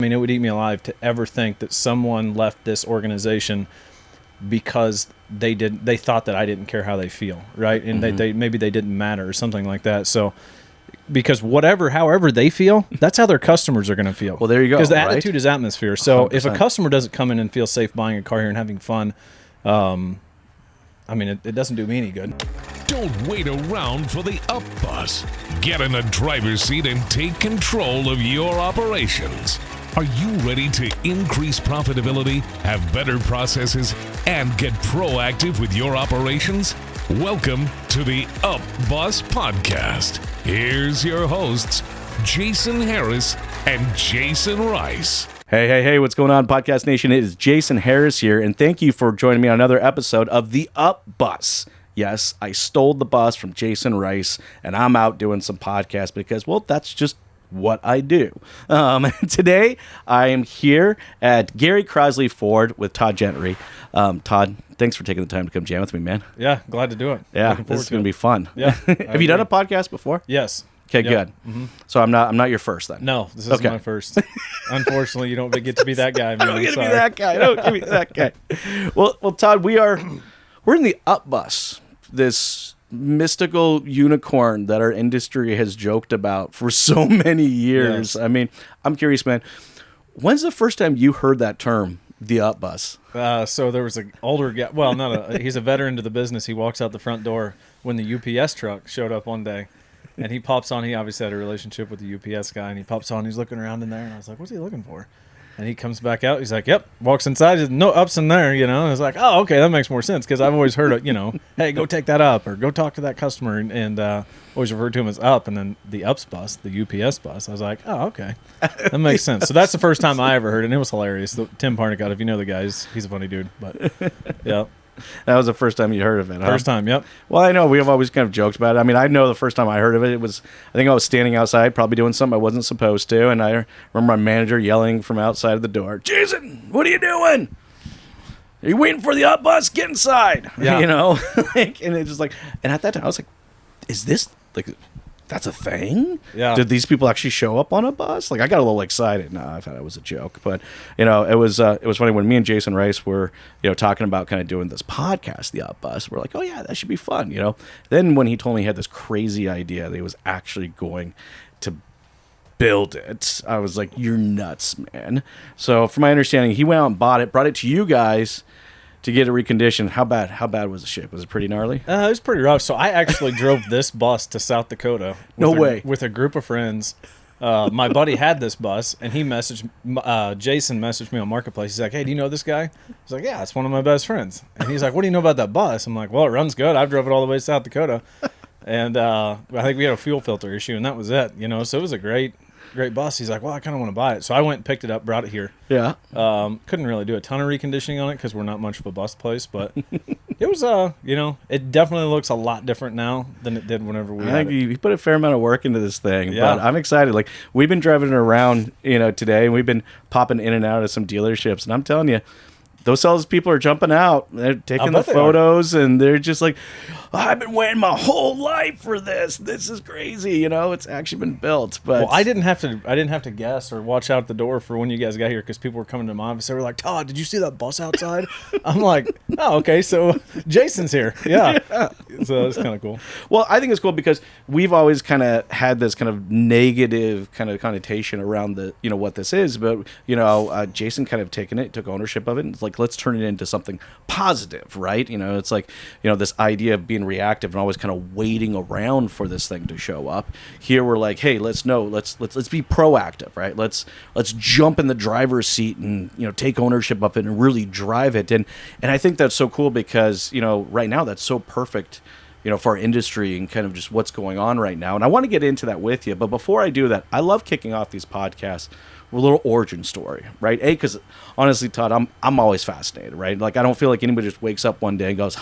I mean, it would eat me alive to ever think that someone left this organization because they thought that I didn't care how they feel, right? And they maybe they didn't matter or something like that. So because however they feel, that's how their customers are going to feel. Well, there you go. Because the right? attitude is atmosphere. So 100%. if a customer doesn't come in and feel safe buying a car here and having fun, I mean, it doesn't do me any good. Don't wait around for the up bus. Get in the driver's seat and take control of your operations. Are you ready to increase profitability, have better processes, and get proactive with your operations? Welcome to the Up Bus Podcast. Here's your hosts, Jason Harris and Jason Rice. Hey, what's going on, Podcast Nation? It is Jason Harris here, and thank you for joining me on another episode of the Up Bus. Yes, I stole the bus from Jason Rice, and I'm out doing some podcasts because, well, that's just what I do. Today, I am here at Gary Crossley Ford with Todd Gentry. Todd, thanks for taking the time to come jam with me, man. Yeah, glad to do it. Yeah, this is going to be fun. Yeah. Have you done a podcast before? Yes. Okay, Yep. good. Mm-hmm. So I'm not your first then. No, this isn't my first. Unfortunately, you don't get to be that guy, man. Don't get to be that guy. Don't give me that guy. Well, Todd, we're in the Up Bus, this mystical unicorn that our industry has joked about for so many years. Yes. I mean, I'm curious, man. When's the first time you heard that term, the Up Bus? So there was an older guy. Well, he's a veteran to the business. He walks out the front door when the UPS truck showed up one day. And he pops on. He obviously had a relationship with the UPS guy, and he pops on. He's looking around in there, and I was like, "What's he looking for?" And he comes back out. He's like, "Yep." Walks inside. There's no ups in there, And I was like, "Oh, okay, that makes more sense." Because I've always heard of, hey, go take that up or go talk to that customer, and always referred to him as up. And then the ups bus, the UPS bus. I was like, "Oh, okay, that makes sense." So that's the first time I ever heard it, and it was hilarious. Tim Parnicott, if you know the guy, he's a funny dude. But yeah. That was the first time you heard of it, huh? First time, yep. Well, I know we have always kind of joked about it. I mean, I know the first time I heard of it, I think I was standing outside, probably doing something I wasn't supposed to, and I remember my manager yelling from outside of the door, "Jason, what are you doing? Are you waiting for the Up Bus? Get inside." Yeah. And it's just like, and at that time I was like, is this like, that's a thing? Yeah. Did these people actually show up on a bus? Like, I got a little excited. No, I thought it was a joke, but it was funny when me and Jason Rice were talking about kind of doing this podcast, the Up Bus. We're like, oh yeah, that should be fun. Then when he told me he had this crazy idea that he was actually going to build it, I was like, you're nuts, man. So from my understanding, he went out and brought it to you guys to get it reconditioned. How bad was the shape? Was it pretty gnarly? It was pretty rough. So I actually drove this bus to South Dakota. With a group of friends. My buddy had this bus, and Jason messaged me on Marketplace. He's like, "Hey, do you know this guy?" I was like, "Yeah, it's one of my best friends." And he's like, "What do you know about that bus?" I'm like, "Well, it runs good. I've drove it all the way to South Dakota." And I think we had a fuel filter issue, and that was it. So it was a great bus. He's like, "Well, I kind of want to buy it." So I went and picked it up, brought it here. Yeah. Couldn't really do a ton of reconditioning on it because we're not much of a bus place, but it was, it definitely looks a lot different now than it did whenever we had it. You put a fair amount of work into this thing, yeah. But I'm excited. Like, we've been driving it around, today, and we've been popping in and out of some dealerships, and I'm telling you, those sales people are jumping out. They're taking the photos, and they're just like, "I've been waiting my whole life for this. This is crazy." It's actually been built. But I didn't have to guess or watch out the door for when you guys got here because people were coming to my office. They were like, "Todd, did you see that bus outside?" I'm like, "Oh, okay. So Jason's here." Yeah. So it's kind of cool. Well, I think it's cool because we've always kind of had this kind of negative kind of connotation around the what this is, but Jason kind of took ownership of it, and it's like, let's turn it into something positive, right? It's like this idea of being reactive and always kind of waiting around for this thing to show up. Here we're like, hey, let's be proactive, right? Let's jump in the driver's seat and take ownership of it and really drive it. And I think that's so cool because right now that's so perfect for our industry and kind of just what's going on right now. And I want to get into that with you, but before I do that, I love kicking off these podcasts with a little origin story, right? Because honestly, Todd, I'm always fascinated, right? Like, I don't feel like anybody just wakes up one day and goes,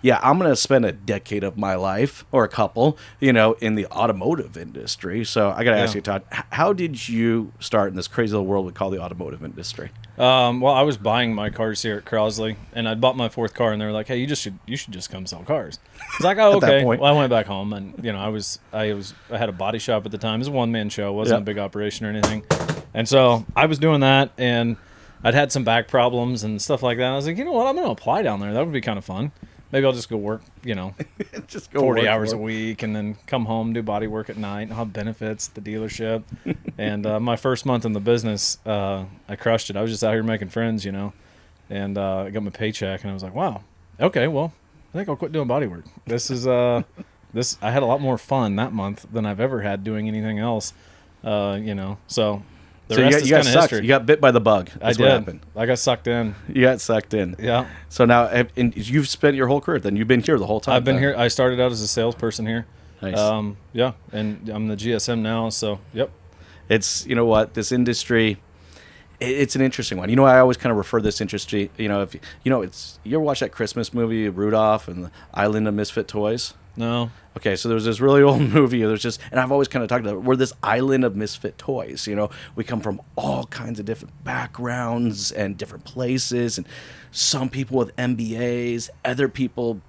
yeah, I'm going to spend a decade of my life or a couple, in the automotive industry. So I got to ask you, Todd, how did you start in this crazy little world we call the automotive industry? Well, I was buying my cars here at Crossley, and I bought my fourth car, and they were like, "Hey, you should just come sell cars." I was like, "Oh, okay." Well, I went back home, and I had a body shop at the time. It was a one-man show. It wasn't a big operation or anything. And so I was doing that, and I'd had some back problems and stuff like that. I was like, you know what? I'm going to apply down there. That would be kind of fun. Maybe I'll just go work, Just go 40 work hours for a it. week, and then come home, do body work at night, and have benefits at the dealership. And my first month in the business, I crushed it. I was just out here making friends, and I got my paycheck, and I was like, wow, okay, well, I think I'll quit doing body work. This is this. I had a lot more fun that month than I've ever had doing anything else, So the rest is you got kind of sucked. history. You got bit by the bug. I That's did. what happened. I got sucked in. You got sucked in. Yeah. So now, and you've spent your whole career. Then you've been here the whole time. I've been then. here. I started out as a salesperson here. Nice. Yeah, and I'm the GSM now. So, yep. It's this industry. It's an interesting one. I always kind of refer this industry. If you ever watch that Christmas movie Rudolph and the Island of Misfit Toys? No. Okay, so there's this really old movie. And I've always kind of talked about it. We're this island of misfit toys. We come from all kinds of different backgrounds and different places, and some people with MBAs, other people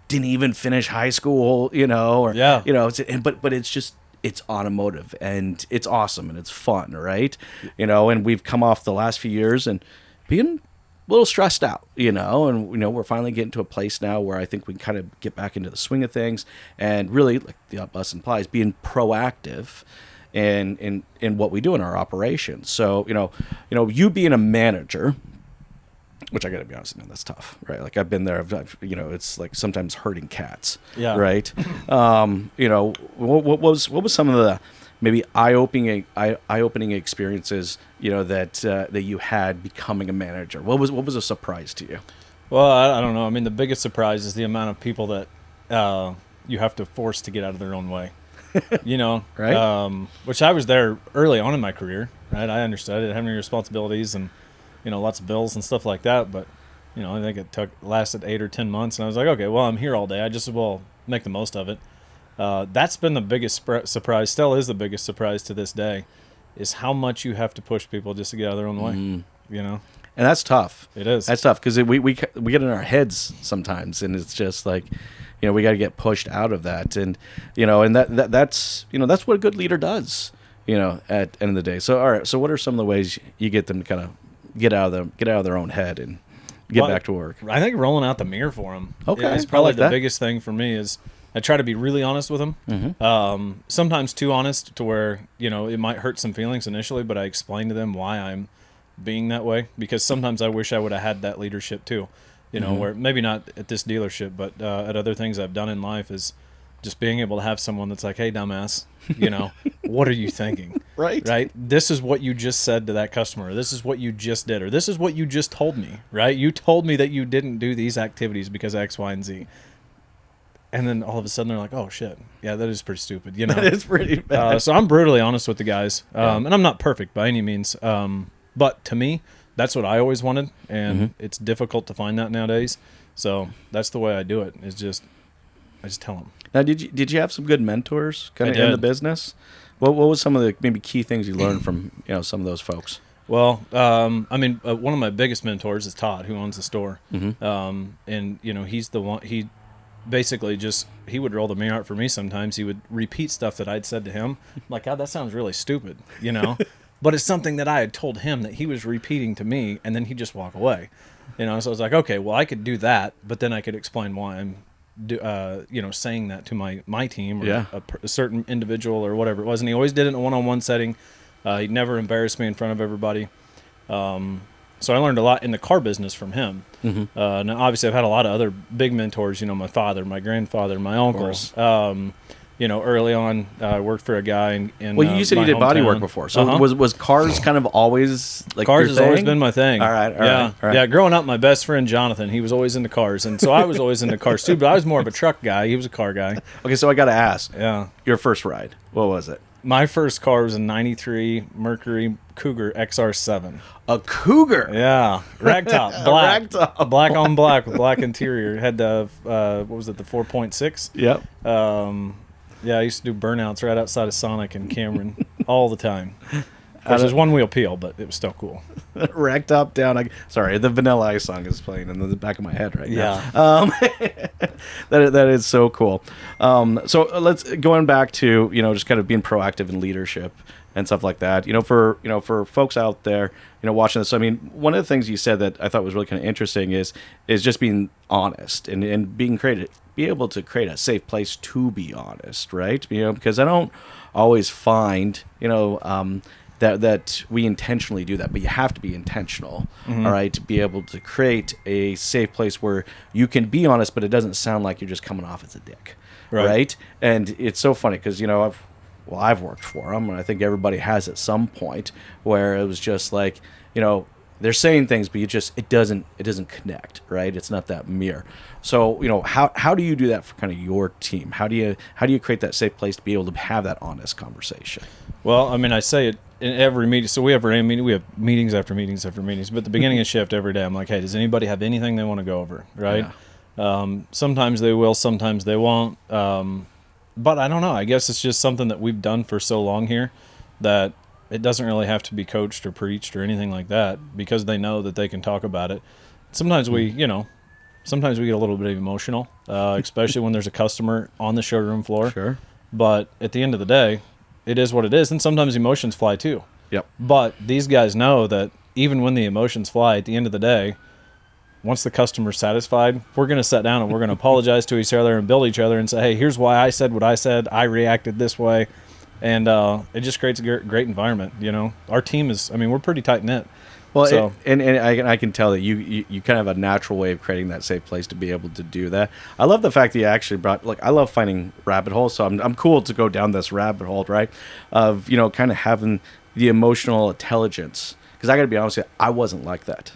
didn't even finish high school. Yeah. But it's automotive, and it's awesome, and it's fun, right? And we've come off the last few years and being a little stressed out, and we're finally getting to a place now where I think we can kind of get back into the swing of things, and really, like the bus implies, being proactive in what we do in our operations. So you being a manager, which I got to be honest, that's tough, right? Like I've been there. It's like sometimes herding cats, Yeah. right? What was some of the maybe eye-opening experiences that you had becoming a manager? What was a surprise to you? Well, I don't know. I mean, the biggest surprise is the amount of people that you have to force to get out of their own way. Right. Which I was there early on in my career, right? I understood. I didn't have any responsibilities and lots of bills and stuff like that. But I think it lasted 8 or 10 months, and I was like, okay, well, I'm here all day. I just as well make the most of it. That's been the biggest surprise. Still is the biggest surprise to this day, is how much you have to push people just to get out of their own way. And that's tough. It is. That's tough because we get in our heads sometimes, and it's just like, we got to get pushed out of that, and that's what a good leader does. At the end of the day. So all right. So what are some of the ways you get them to kind of get out of their own head and get back to work? I think rolling out the mirror for them. Okay, is probably I like the that. biggest thing for me. Is I try to be really honest with them. Mm-hmm. Sometimes too honest to where it might hurt some feelings initially, but I explain to them why I'm being that way, because sometimes I wish I would have had that leadership too. Where maybe not at this dealership, but at other things I've done in life, is just being able to have someone that's like, hey, dumbass, what are you thinking? Right? This is what you just said to that customer. This is what you just did, or this is what you just told me, right? You told me that you didn't do these activities because X, Y, and Z. And then all of a sudden they're like, oh, shit. Yeah, that is pretty stupid. That is pretty bad. So I'm brutally honest with the guys. And I'm not perfect by any means. But to me, that's what I always wanted. And it's difficult to find that nowadays. So that's the way I do it, is I just tell them. Now, did you have some good mentors kind of in the business? What was some of the maybe key things you learned from some of those folks? Well, one of my biggest mentors is Todd, who owns the store. And he's the one. He basically he would roll the mirror out for me sometimes. He would repeat stuff that I'd said to him. I'm like, God, that sounds really stupid, But it's something that I had told him that he was repeating to me, and then he'd just walk away. So I was like, okay, well, I could do that, but then I could explain why I'm saying that to my team or a certain individual or whatever it was. And he always did it in a one-on-one setting. He'd never embarrassed me in front of everybody. So I learned a lot in the car business from him. Now, obviously, I've had a lot of other big mentors, my father, my grandfather, my uncles. Early on, I worked for a guy in well, you said you did body work before. So was cars kind of always like cars your has thing? always been my thing. All right. Yeah, growing up, my best friend Jonathan, he was always into cars, and so I was always into cars too. But I was more of a truck guy. He was a car guy. Okay, so I got to ask. Yeah. Your first ride, what was it? My first car was a '93 Mercury Cougar XR7. A Cougar. Yeah, ragtop, black, ragtop. black on black with black interior. It had the what was it, the 4.6? Yep. Yeah, I used to do burnouts right outside of Sonic and Cameron all the time. Of course, there's one wheel peel, but it was still cool. Ragtop down. Sorry, the Vanilla Ice song is playing in the back of my head right now. Yeah. That is so cool. So let's going back to just kind of being proactive in leadership and stuff like that. For folks out there, watching this, I mean, one of the things you said that I thought was really kind of interesting is just being honest and being creative, be able to create a safe place to be honest, right? Because I don't always find, that we intentionally do that, but you have to be intentional, all right, to be able to create a safe place where you can be honest, but it doesn't sound like you're just coming off as a dick, right? And it's so funny because I've worked for them, and I think everybody has at some point where it was just like, they're saying things, but it doesn't connect, right? It's not that mirror. So how do you do that for kind of your team? How do you create that safe place to be able to have that honest conversation? Well, I mean, I say it in every meeting. So we have meetings after meetings after meetings. But at the beginning of shift every day, I'm like, hey, does anybody have anything they want to go over, right? Yeah. Sometimes they will, sometimes they won't. But I don't know. I guess it's just something that we've done for so long here that it doesn't really have to be coached or preached or anything like that because they know that they can talk about it. Sometimes we get a little bit emotional, especially when there's a customer on the showroom floor. Sure. But at the end of the day, it is what it is, and sometimes emotions fly too. Yep. But these guys know that even when the emotions fly, at the end of the day, once the customer's satisfied, we're going to sit down and we're going to apologize to each other and build each other and say, hey, here's why I said what I said. I reacted this way. And it just creates a great environment. Our team we're pretty tight-knit. Well, so. and I can tell that you kind of have a natural way of creating that safe place to be able to do that. I love the fact that you actually brought, I love finding rabbit holes, so I'm cool to go down this rabbit hole, right? Of, kind of having the emotional intelligence. Because I got to be honest with you, I wasn't like that.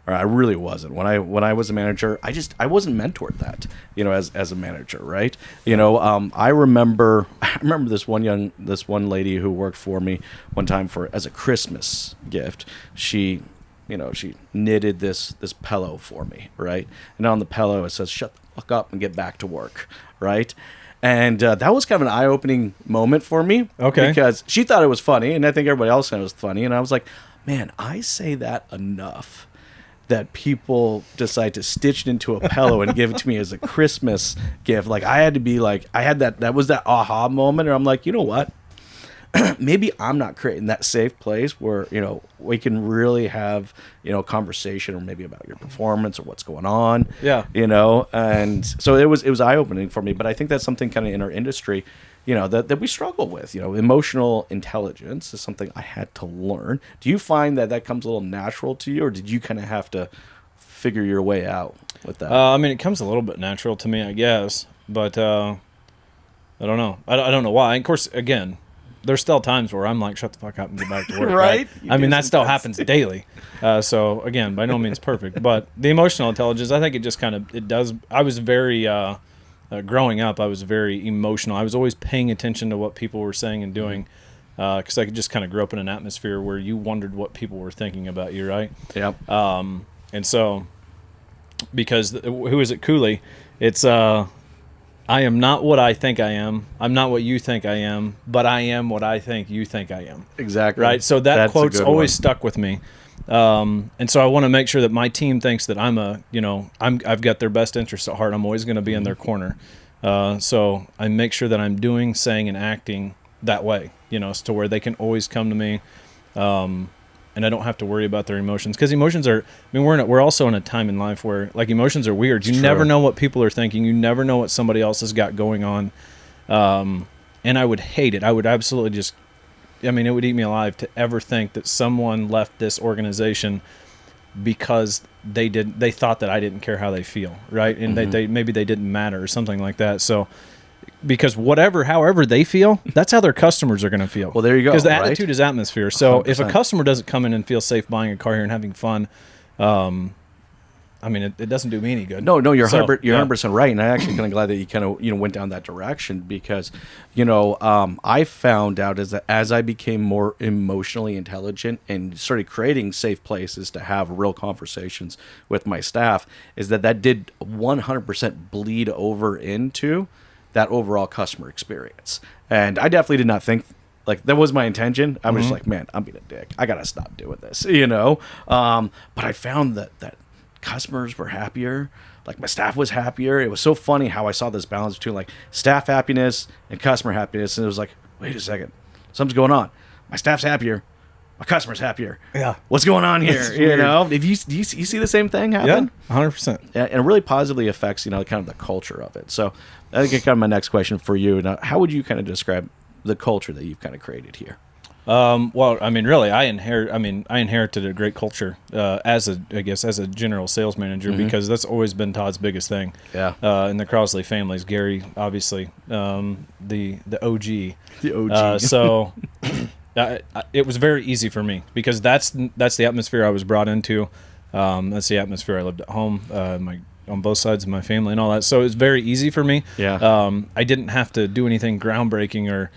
Or I really wasn't. When I was a manager, I wasn't mentored that, as a manager, right? I remember this one lady who worked for me one time as a Christmas gift. She knitted this pillow for me, right? And on the pillow it says, "Shut the fuck up and get back to work," right? And that was kind of an eye-opening moment for me. Okay. Because she thought it was funny, and I think everybody else thought it was funny, and I was like, man, I say that enough that people decide to stitch it into a pillow and give it to me as a Christmas gift. Like, I had to be like, I had that was that aha moment, and I'm like, you know what? Maybe I'm not creating that safe place where, we can really have, conversation or maybe about your performance or what's going on. Yeah. And so it was eye-opening for me, but I think that's something kind of in our industry, that we struggle with. Emotional intelligence is something I had to learn. Do you find that comes a little natural to you, or did you kind of have to figure your way out with that? It comes a little bit natural to me, I guess, but I don't know. I don't know why. And of course, again, there's still times where I'm like, shut the fuck up and get back to work. Right? That still happens daily. So again, by no means perfect, but the emotional intelligence, I think it just it does. I was very, growing up, I was very emotional. I was always paying attention to what people were saying and doing, because I could just kind of grow up in an atmosphere where you wondered what people were thinking about you, right? Yep. And so, because who is it, Cooley? It's I am not what I think I am. I'm not what you think I am, but I am what I think you think I am. Exactly. Right? So that's quote's always stuck with me. And so I want to make sure that my team thinks that I've got their best interests at heart. I'm always going to be in their corner. So I make sure that I'm doing, saying, and acting that way, so to where they can always come to me. And I don't have to worry about their emotions, because emotions are, we're also in a time in life where emotions are weird. You never know what people are thinking. You never know what somebody else has got going on. And I would hate it. I would absolutely just, it would eat me alive to ever think that someone left this organization because they thought that I didn't care how they feel, right? And maybe they didn't matter or something like that. So, because however they feel, that's how their customers are going to feel. Well, there you go. Because the attitude is atmosphere. So 100%. If a customer doesn't come in and feel safe buying a car here and having fun, it doesn't do me any good. No, you're 100% right, and I'm actually kind of glad that you kind of went down that direction, because I found out as I became more emotionally intelligent and started creating safe places to have real conversations with my staff, is that did 100% bleed over into that overall customer experience. And I definitely did not think that was my intention. I was just like, man, I'm being a dick. I gotta stop doing this, But I found that customers were happier. My staff was happier. It was so funny how I saw this balance between staff happiness and customer happiness. And it was like, wait a second, something's going on. my staff's happier, my customer's happier. Yeah. What's going on here? It's You weird. know, if you see the same thing happen? Yeah, 100%. And it really positively affects, kind of the culture of it. So I think kind of my next question for you. Now, how would you kind of describe the culture that you've kind of created here? Well, I mean, really, I inherited a great culture as a general sales manager, because that's always been Todd's biggest thing. Yeah. In the Crossley families, Gary, obviously, the OG. The OG. So it was very easy for me, because that's the atmosphere I was brought into. That's the atmosphere I lived at home. On both sides of my family and all that. So it was very easy for me. Yeah. I didn't have to do anything groundbreaking or,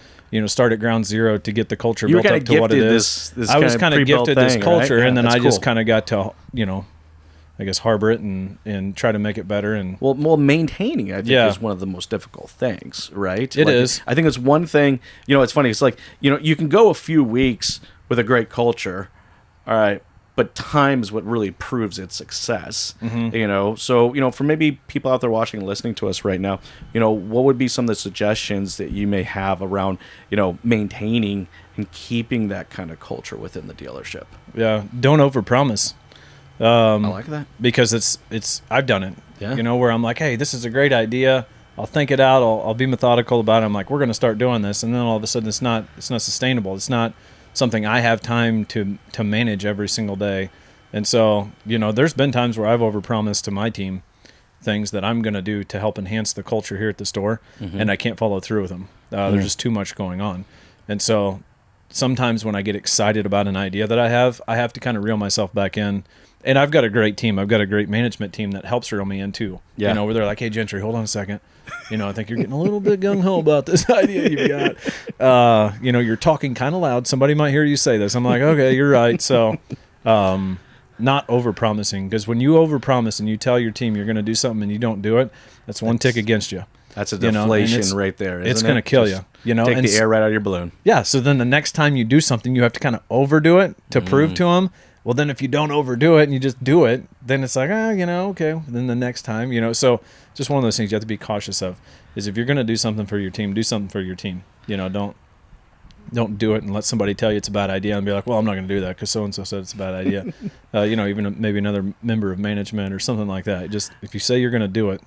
start at ground zero to get the culture You were built kinda up to what it gifted is. this I was kinda kind of pre-built gifted this thing, culture, right? Yeah, and then that's I just cool. kind of got to, I guess, harbor it and try to make it better. And Well, maintaining it, I think, Yeah. is one of the most difficult things, right? It is. I think it's one thing, it's funny. It's like, you can go a few weeks with a great culture, all right, but time is what really proves its success, So, for maybe people out there watching and listening to us right now, what would be some of the suggestions that you may have around, maintaining and keeping that kind of culture within the dealership? yeah, don't overpromise. I like that. Because it's I've done it. Yeah. Where I'm like, hey, this is a great idea. I'll think it out. I'll be methodical about it. I'm like, we're going to start doing this, and then all of a sudden, it's not sustainable. It's not something I have time to manage every single day. And so, there's been times where I've overpromised to my team things that I'm going to do to help enhance the culture here at the store, and I can't follow through with them. There's just too much going on. And so sometimes when I get excited about an idea that I have to kind of reel myself back in. And I've got a great team. I've got a great management team that helps reel me in too. Yeah. Where they're like, hey, Gentry, hold on a second. I think you're getting a little bit gung-ho about this idea you've got. You're talking kind of loud. Somebody might hear you say this. I'm like, okay, you're right. So not over-promising, because when you over-promise and you tell your team you're going to do something and you don't do it, that's one tick against you. That's a and deflation right there, isn't it's it? going to kill Just you. Take and the air right out of your balloon. Yeah, so then the next time you do something, you have to kind of overdo it to prove to them. Well, then if you don't overdo it and you just do it, then it's like, okay. Then the next time, so just one of those things you have to be cautious of is if you're going to do something for your team, do something for your team. Don't do it and let somebody tell you it's a bad idea and be like, well, I'm not going to do that because so-and-so said it's a bad idea. Even maybe another member of management or something like that. Just if you say you're going to do it.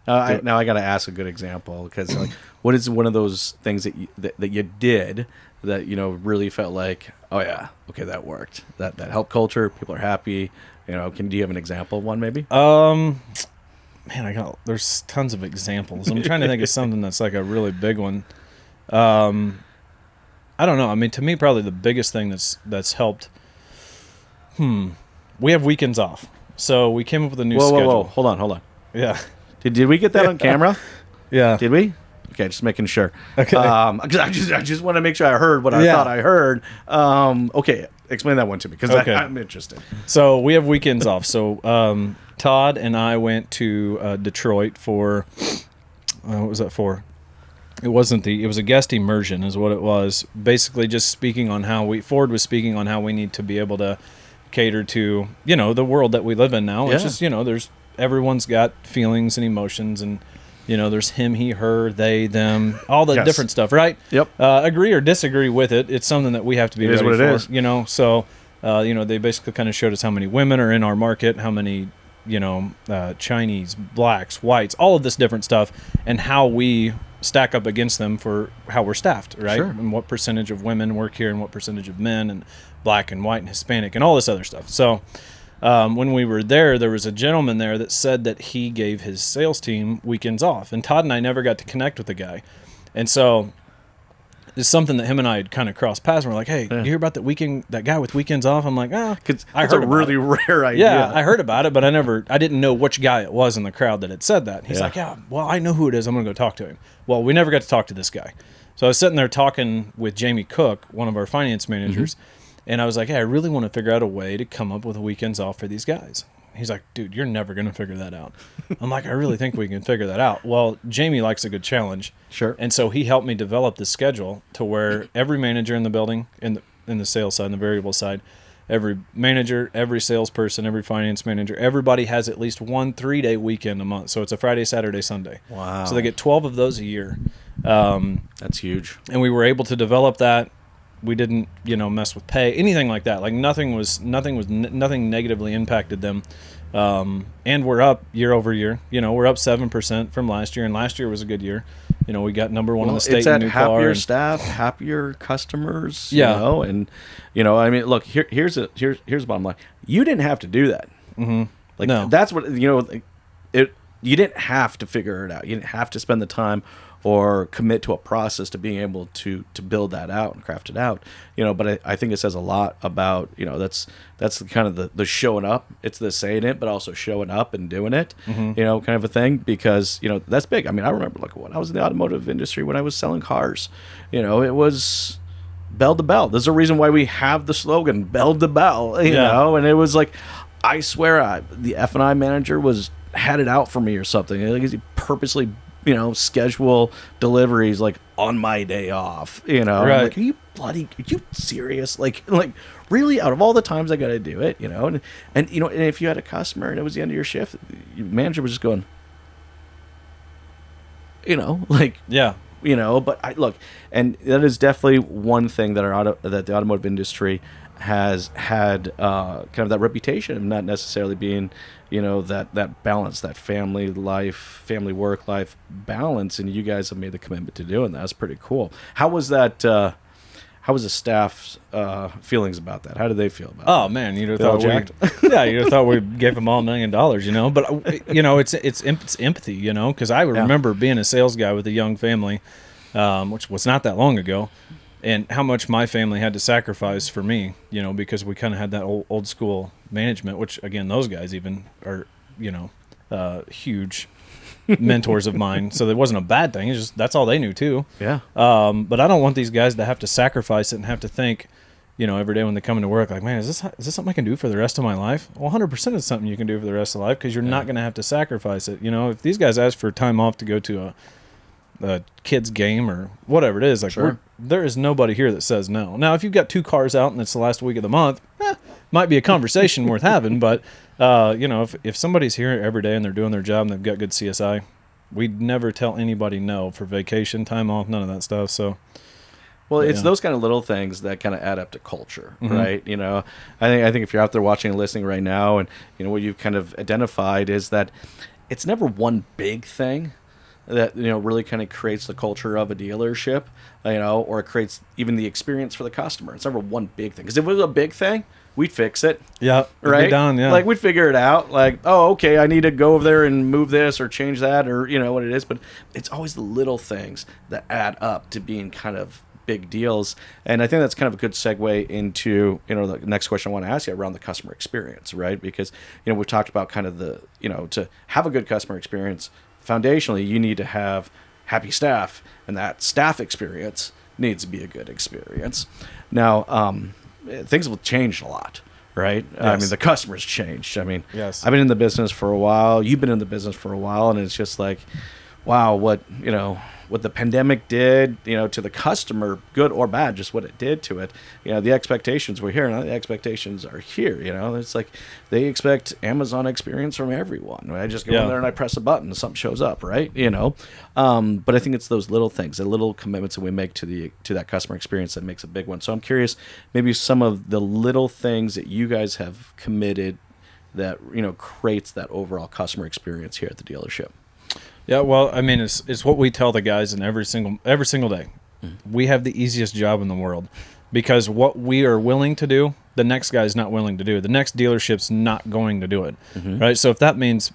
Now I got to ask a good example, because what is one of those things that you did that really felt like, oh yeah, okay, that worked, that helped culture, people are happy, do you have an example of one maybe? Man, there's tons of examples. I'm trying to think of something that's like a really big one. I don't know. I mean, to me, probably the biggest thing that's helped. We have weekends off, so we came up with a new schedule. Whoa, hold on. Yeah. Did we get that on camera? Yeah. Did we? Okay, just making sure. Okay. I just want to make sure I heard what I thought I heard. Okay, explain that one to me, because I'm interested. So we have weekends off. So Todd and I went to Detroit for what was that for? It was a guest immersion is what it was. Basically just speaking on Ford was speaking on how we need to be able to cater to, the world that we live in now, which is, everyone's got feelings and emotions, and there's him, he, her, they, them, all the different stuff, right? Yep. Agree or disagree with it. It's something that we have to be ready for. It is what it is. So, they basically kind of showed us how many women are in our market, how many, Chinese, blacks, whites, all of this different stuff, and how we stack up against them for how we're staffed, right? Sure. And what percentage of women work here and what percentage of men, and black and white and Hispanic and all this other stuff. So, when we were there was a gentleman there that said that he gave his sales team weekends off, and Todd and I never got to connect with the guy. And so it's something that him and I had kind of crossed paths, and we're like, hey, you hear about that guy with weekends off? I'm like, because I it's heard a really rare idea. Yeah, I heard about it, but I didn't know which guy it was in the crowd that had said that. He's like, well, I know who it is. I'm going to go talk to him. Well, we never got to talk to this guy. So I was sitting there talking with Jamie Cook, one of our finance managers, and I was like, hey, I really want to figure out a way to come up with weekends off for these guys. He's like, dude, you're never going to figure that out. I'm like, I really think we can figure that out. Well, Jamie likes a good challenge. Sure. And so he helped me develop the schedule to where every manager in the building, in the sales side, and the variable side, every manager, every salesperson, every finance manager, everybody has at least one 3-day weekend a month. So it's a Friday, Saturday, Sunday. Wow. So they get 12 of those a year. That's huge. And we were able to develop that didn't, mess with pay, anything like that. Like nothing negatively impacted them. And we're up year over year. We're up 7% from last year, and last year was a good year. We got number one in the state it's in at new happier car. staff, happier customers. Yeah. And I mean, look, here's the bottom line. You didn't have to do that. Mm-hmm. Like No. that's what you didn't have to figure it out. You didn't have to spend the time or commit to a process to being able to build that out and craft it out. But I think it says a lot about, that's kind of the showing up. It's the saying it, but also showing up and doing it, kind of a thing, because, that's big. I mean, I remember when I was in the automotive industry, when I was selling cars, it was bell to bell. There's a reason why we have the slogan bell to bell, and it was like, I swear the F&I manager had it out for me or something. Like, he purposely schedule deliveries like on my day off, Right. Like, are you serious? Like really, out of all the times I got to do it, and if you had a customer and it was the end of your shift, your manager was just going, Yeah. but look, and that is definitely one thing that that the automotive industry has had, kind of that reputation of not necessarily being, that balance, that family work life balance, and you guys have made the commitment to doing that. That's pretty cool. How was that? How was the staff's feelings about that? How did they feel about it? Oh man, you'd have They all thought jacked? you'd have thought we gave them all $1 million, But it's empathy, because I remember being a sales guy with a young family, which was not that long ago, and how much my family had to sacrifice for me, because we kind of had that old school management, which again, those guys even are, huge mentors of mine. So it wasn't a bad thing. It's just, that's all they knew too. Yeah. But I don't want these guys to have to sacrifice it and have to think, every day when they come into work, like, man, is this something I can do for the rest of my life? Well, 100% is something you can do for the rest of life, because you're not going to have to sacrifice it. If these guys ask for time off to go to a kid's game or whatever it is, like, Sure. there is nobody here that says no. Now, if you've got 2 cars out and it's the last week of the month, might be a conversation worth having. But if somebody's here every day and they're doing their job and they've got good CSI, we'd never tell anybody no for vacation, time off, none of that stuff. So, well, it's those kind of little things that kind of add up to culture, right? I think if you're out there watching and listening right now, and what you've kind of identified is that it's never one big thing that really kind of creates the culture of a dealership, or it creates even the experience for the customer. It's never one big thing, because if it was a big thing, we'd fix it. Yeah, right. Be done. Yeah, like we'd figure it out. Like, oh, okay, I need to go over there and move this or change that, or what it is. But it's always the little things that add up to being kind of big deals. And I think that's kind of a good segue into the next question I want to ask you around the customer experience, right? Because we've talked about kind of the to have a good customer experience, foundationally you need to have happy staff, and that staff experience needs to be a good experience. Now, things have changed a lot, right? Yes. I mean, the customers changed. I mean, Yes. I've been in the business for a while. You've been in the business for a while, and it's just like, wow, what the pandemic did, to the customer, good or bad, just what it did to it. The expectations were here, and the expectations are here. It's like they expect Amazon experience from everyone. I just go in there and I press a button, and something shows up, right? But I think it's those little things, the little commitments that we make to that customer experience that makes a big one. So I'm curious, maybe some of the little things that you guys have committed that creates that overall customer experience here at the dealership. Yeah, well, I mean, it's what we tell the guys in every single day. We have the easiest job in the world, because what we are willing to do, the next guy's not willing to do. The next dealership's not going to do it, right? So if that means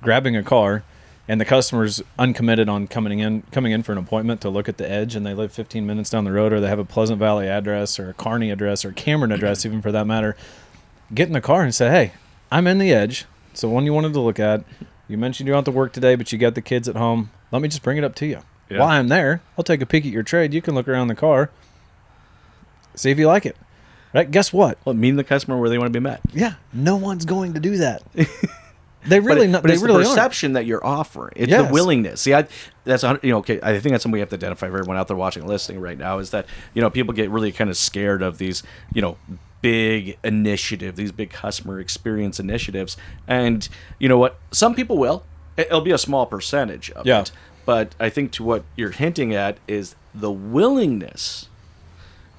grabbing a car, and the customer's uncommitted on coming in for an appointment to look at the edge, and they live 15 minutes down the road, or they have a Pleasant Valley address or a Kearney address or Cameron address, even for that matter, get in the car and say, hey, I'm in the edge. It's the one you wanted to look at. You mentioned you don't have to work today, but you got the kids at home. Let me just bring it up to you. Yeah. While I'm there, I'll take a peek at your trade. You can look around the car, see if you like it. Right? Guess what? Well, meeting the customer where they want to be met. Yeah, no one's going to do that. They really, but they it's really the perception that you're offering. It's the willingness. See, that's okay. I think that's something we have to identify for everyone out there watching and listening right now. Is that people get really kind of scared of these big these big customer experience initiatives, and what? Some people will. It'll be a small percentage of it. But I think to what you're hinting at is the willingness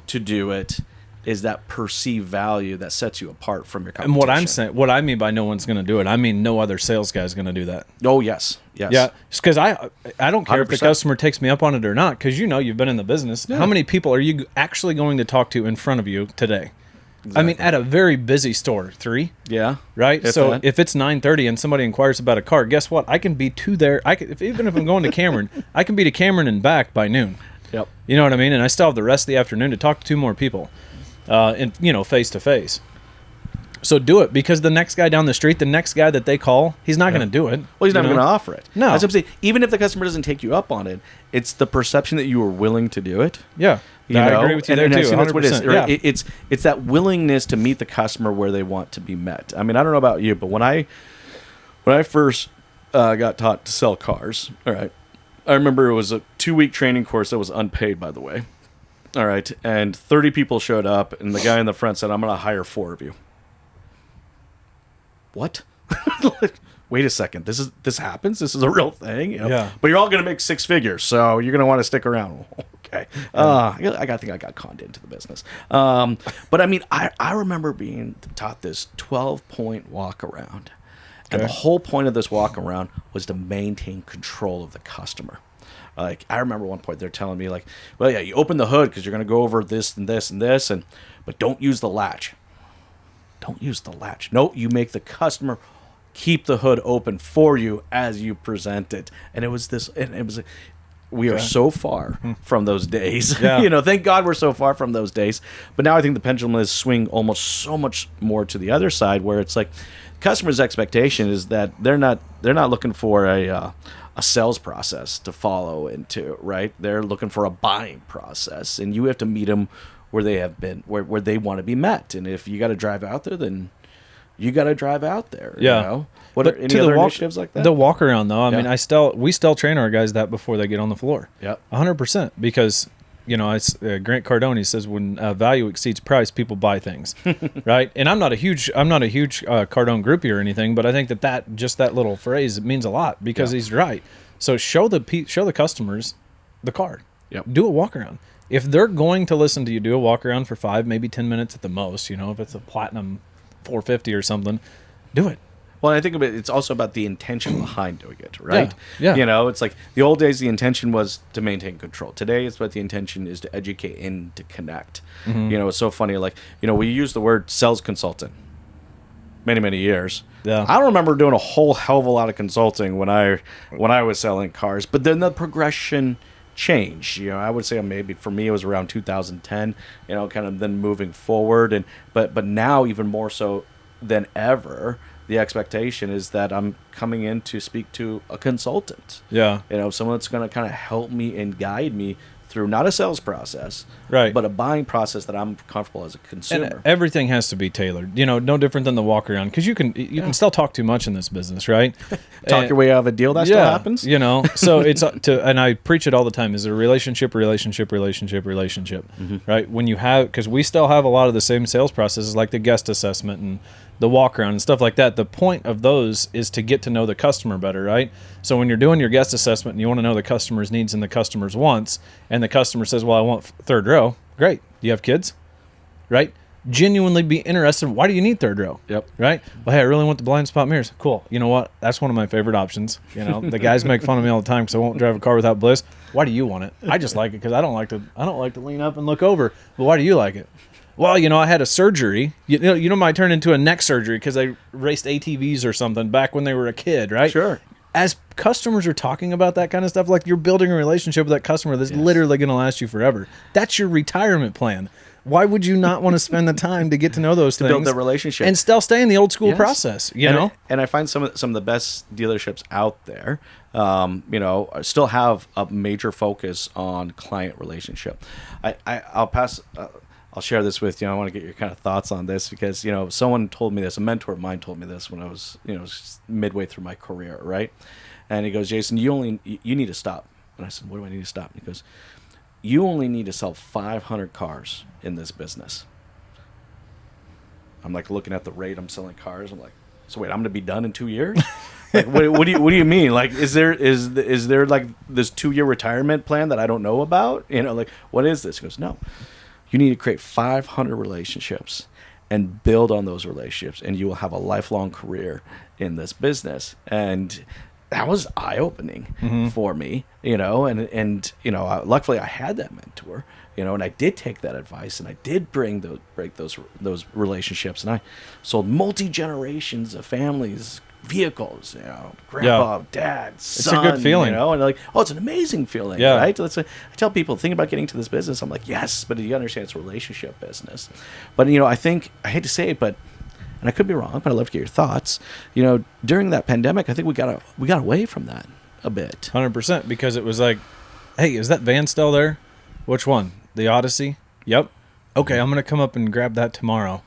to do it is that perceived value that sets you apart from your competition. And what I'm saying, what I mean by no one's going to do it, I mean no other sales guy is going to do that. Oh, yes. Yeah, because I don't care if the 100%. customer takes me up on it or not, because you've been in the business. Yeah. How many people are you actually going to talk to in front of you today? Exactly. I mean, at a very busy store, 3. Yeah. Right? So if it's 9:30 and somebody inquires about a car, guess what? I can be to there. Even if I'm going to Cameron, I can be to Cameron and back by noon. Yep. You know what I mean? And I still have the rest of the afternoon to talk to 2 more people. Face to face. So do it, because the next guy down the street, the next guy that they call, he's not going to do it. Well, he's not going to offer it. No. That's what I'm saying. Even if the customer doesn't take you up on it, it's the perception that you were willing to do it. Yeah. I agree with you there too. That's what it is. Yeah. It's that willingness to meet the customer where they want to be met. I mean, I don't know about you, but when I first got taught to sell cars, all right, I remember it was a 2-week training course that was unpaid, by the way. All right, and 30 people showed up, and the guy in the front said, "I'm going to hire 4 of you." What? Wait a second. This happens? This is a real thing? You know? Yeah. But you're all going to make 6 figures, so you're going to want to stick around. Okay. I think I got conned into the business. But I mean, I remember being taught this 12-point walk around. And the whole point of this walk around was to maintain control of the customer. Like, I remember one point they're telling me, like, well, yeah, you open the hood because you're going to go over this and this and this, but don't use the latch. Don't use the latch. No, you make the customer keep the hood open for you as you present it. And it was this, and it was, we are so far from those days. Yeah. Thank God we're so far from those days. But now I think the pendulum is swing almost so much more to the other side, where it's like, customer's expectation is that they're not looking for a sales process to follow into, right? They're looking for a buying process, and you have to meet them where they have been, where they want to be met. And if you got to drive out there, then you got to drive out there. Yeah. What are any other initiatives like that? The walk around, though. I mean, we still train our guys that before they get on the floor. Yep. 100%, because it's Grant Cardone says when value exceeds price, people buy things, right? And I'm not a huge Cardone groupie or anything, but I think that little phrase means a lot, because he's right. So show the customers the car. Yep. Do a walk around. If they're going to listen to you, do a walk around for 5, maybe 10 minutes at the most. If it's a Platinum 450 or something, do it. Well, I think it's also about the intention behind doing it, right? Yeah. It's like the old days, the intention was to maintain control. Today, it's what the intention is to educate and to connect. Mm-hmm. It's so funny. Like, we use the word sales consultant many, many years. Yeah. I don't remember doing a whole hell of a lot of consulting when I was selling cars, but then the progression changed. I would say maybe for me it was around 2010. Kind of then moving forward, but now even more so than ever, the expectation is that I'm coming in to speak to a consultant. Yeah. Someone that's going to kind of help me and guide me through not a sales process, right, but a buying process that I'm comfortable as a consumer. And everything has to be tailored. No different than the walk around, because you can still talk too much in this business, right? Talk your way out of a deal. That still happens. So it's and I preach it all the time, is a relationship, mm-hmm. right? When you have, because we still have a lot of the same sales processes, like the guest assessment and the walk around and stuff like that. The point of those is to get to know the customer better, right? So when you're doing your guest assessment and you want to know the customer's needs and the customer's wants, and the customer says, well, I want 3rd row. Great. Do you have kids? Right? Genuinely be interested. Why do you need 3rd row? Yep. Right? Well, hey, I really want the blind spot mirrors. Cool. You know what? That's one of my favorite options. The guys make fun of me all the time because I won't drive a car without bliss. Why do you want it? I just like it because I don't like to lean up and look over. But why do you like it? Well, I had a surgery. I turned into a neck surgery because I raced ATVs or something back when they were a kid, right? Sure. As customers are talking about that kind of stuff, like, you're building a relationship with that customer that's literally going to last you forever. That's your retirement plan. Why would you not want to spend the time to get to know those things, build the relationship, and still stay in the old school process? And I find some of the best dealerships out there, still have a major focus on client relationship. I'll share this with you. I want to get your kind of thoughts on this, because someone told me this. A mentor of mine told me this when I was midway through my career, right? And he goes, Jason, you need to stop. And I said, what do I need to stop? And he goes, you only need to sell 500 cars in this business. I'm like looking at the rate I'm selling cars. I'm like, so wait, I'm going to be done in 2 years? Like, what do you mean? Like, is there like this 2-year retirement plan that I don't know about? Like, what is this? He goes, no. You need to create 500 relationships and build on those relationships, and you will have a lifelong career in this business. And that was eye-opening for me, and luckily I had that mentor, and I did take that advice, and I did break those relationships, and I sold multi-generations of families vehicles, grandpa, dad, son. It's a good feeling, and like, oh, it's an amazing feeling, right? I tell people, think about getting into this business. I'm like, yes, but you understand it's a relationship business. But I think, I hate to say it, but, and I could be wrong, but I'd love to get your thoughts. During that pandemic, I think we got away from that a bit. 100%, because it was like, hey, is that van still there? Which one? The Odyssey? Yep. Okay, I'm gonna come up and grab that tomorrow.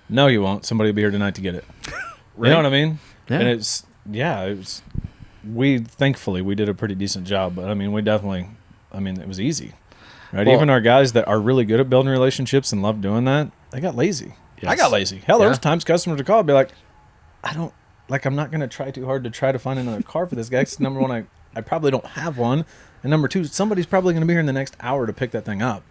No, you won't. Somebody will be here tonight to get it. Right? You know what I mean? Yeah. And it was. We thankfully we did a pretty decent job, but I mean, it was easy, right? Well, even our guys that are really good at building relationships and love doing that, they got lazy. Yes. I got lazy. Hell, there was times customers would call and be like, I'm not going to try too hard to try to find another car for this guy. Cause number one, I probably don't have one. And number two, somebody's probably going to be here in the next hour to pick that thing up.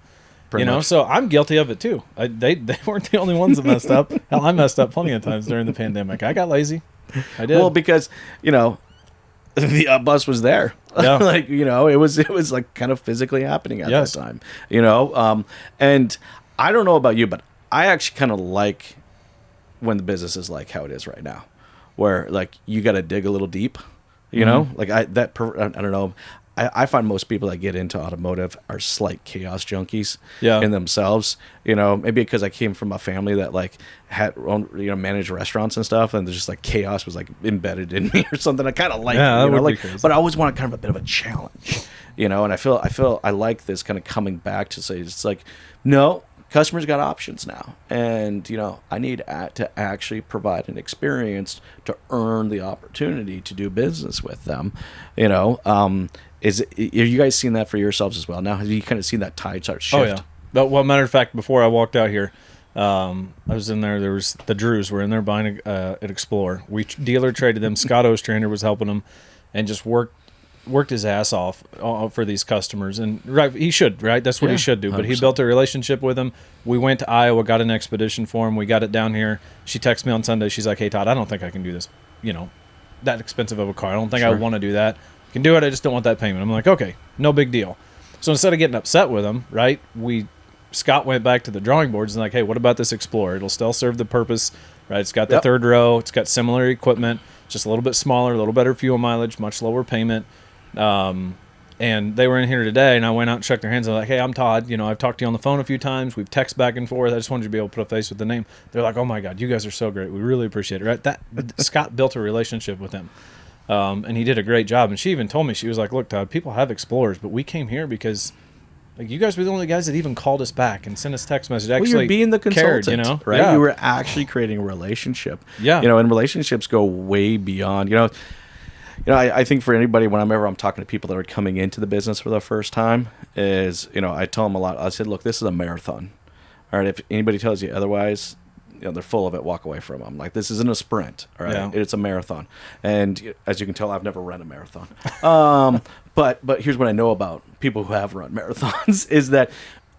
Pretty much. So I'm guilty of it too. They weren't the only ones that messed up. Hell, I messed up plenty of times during the pandemic. I got lazy. I did. Well, because, the bus was there. Yeah. It was like kind of physically happening at that time, and I don't know about you, but I actually kind of like when the business is like how it is right now, where like you got to dig a little deep, like I don't know. I find most people that get into automotive are slight chaos junkies in themselves. Maybe because I came from a family that like had managed restaurants and stuff, and there's just like chaos was like embedded in me or something. I kind of like it, but I always want kind of a bit of a challenge, and I feel I like this kind of coming back to say it's like, no, customers got options now, and I need to actually provide an experience to earn the opportunity to do business with them. Have you guys seen that for yourselves as well? Now, have you kind of seen that tide start shift? Oh, yeah. But, well, matter of fact, before I walked out here, I was in there. There was the Drews were in there buying an Explorer. We dealer traded them. Scott Ostrander was helping them, and just worked his ass off for these customers. And right, he should, right? That's what he should do. 100%. But he built a relationship with them. We went to Iowa, got an expedition for him. We got it down here. She texted me on Sunday. She's like, "Hey, Todd, I don't think I can do this. That expensive of a car. I don't think I want to do that. Can do it. I just don't want that payment." I'm like, okay, no big deal. So instead of getting upset with him, right, Scott went back to the drawing boards and like, hey, what about this Explorer? It'll still serve the purpose, right? It's got the third row. It's got similar equipment, just a little bit smaller, a little better fuel mileage, much lower payment. And they were in here today, and I went out and shook their hands. I'm like, hey, I'm Todd. I've talked to you on the phone a few times. We've texted back and forth. I just wanted you to be able to put a face with the name. They're like, oh my God, you guys are so great. We really appreciate it, right? Scott built a relationship with him. And he did a great job. And she even told me, she was like, look, Todd, people have Explorers, but we came here because like you guys were the only guys that even called us back and sent us text message. Actually, you're being the consultant, cared, right? Yeah. You were actually creating a relationship. Yeah. And relationships go way beyond, I think for anybody, whenever I'm talking to people that are coming into the business for the first time is, I tell them a lot. I said, look, this is a marathon. All right. If anybody tells you otherwise, they're full of it, walk away from them. Like, this isn't a sprint, all right? Yeah. It's a marathon. And as you can tell, I've never run a marathon. But here's what I know about people who have run marathons is that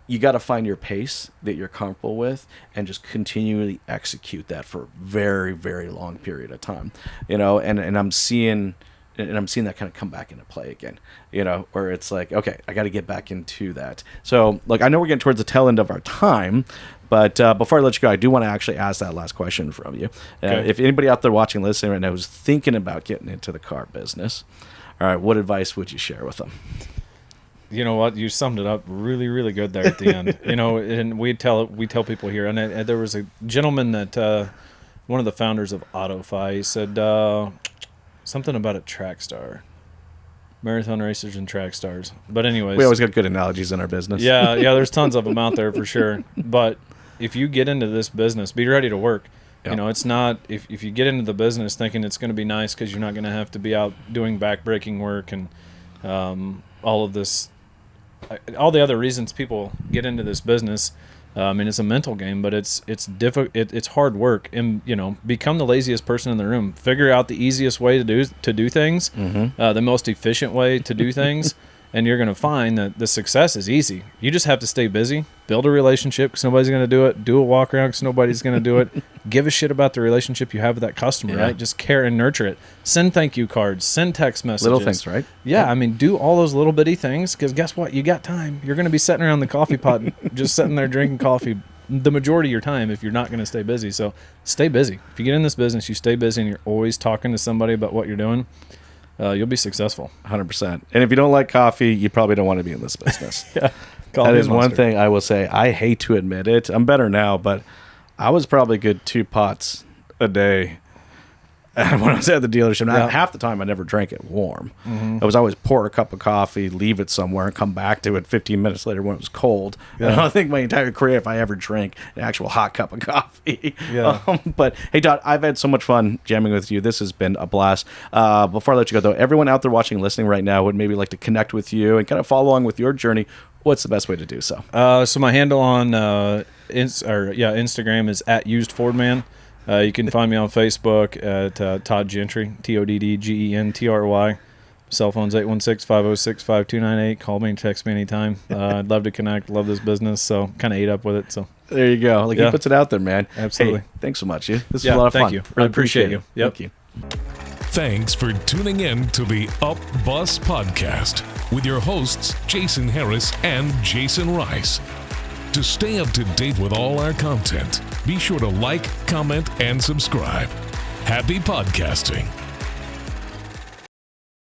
you got to find your pace that you're comfortable with and just continually execute that for a very, very long period of time, and I'm seeing that kind of come back into play again, where it's like, okay, I got to get back into that. So, look, I know we're getting towards the tail end of our time, but before I let you go, I do want to actually ask that last question from you. Okay. If anybody out there watching, listening right now is thinking about getting into the car business, all right, what advice would you share with them? You know what? You summed it up really, really good there at the end. And we tell people here, and there was a gentleman that one of the founders of AutoFi said something about a track star, marathon racers and track stars. But anyways, we always got good analogies in our business. Yeah, there's tons of them out there for sure. But if you get into this business, be ready to work. Yep. It's not if you get into the business thinking it's going to be nice because you're not going to have to be out doing back-breaking work and all of this. All the other reasons people get into this business, it's a mental game, but it's difficult. It's hard work, and become the laziest person in the room. Figure out the easiest way to do things, the most efficient way to do things, And you're going to find that the success is easy. You just have to stay busy, build a relationship because nobody's going to do it, do a walk around because nobody's going to do it, give a shit about the relationship you have with that customer, right? Just care and nurture it. Send thank you cards, send text messages. Little things, right? Yeah, I mean, do all those little bitty things because guess what? You got time. You're going to be sitting around the coffee pot just sitting there drinking coffee the majority of your time if you're not going to stay busy. So stay busy. If you get in this business, you stay busy and you're always talking to somebody about what you're doing. You'll be successful. 100%. And if you don't like coffee, you probably don't want to be in this business. Yeah. That is one thing I will say. I hate to admit it. I'm better now, but I was probably good 2 pots a day. And when I was at the dealership, half the time I never drank it warm. I was always pour a cup of coffee, leave it somewhere, and come back to it 15 minutes later when it was cold. Yeah. And I don't think my entire career if I ever drank an actual hot cup of coffee. Yeah. But hey, Todd, I've had so much fun jamming with you. This has been a blast. Before I let you go, though, everyone out there watching and listening right now would maybe like to connect with you and kind of follow along with your journey. What's the best way to do so? So my handle on Instagram is @usedfordman. You can find me on Facebook at Todd Gentry, TODDGENTRY. Cell phone's 816-506-5298. Call me and text me anytime. I'd love to connect. Love this business, so kind of ate up with it. So there you go. He puts it out there, man. Absolutely. Hey, thanks so much. This was a lot of fun. Thank you. Really appreciate you. Yep. Thank you. Thanks for tuning in to the Up Bus Podcast with your hosts, Jason Harris and Jason Rice. To stay up to date with all our content, be sure to like, comment, and subscribe. Happy podcasting.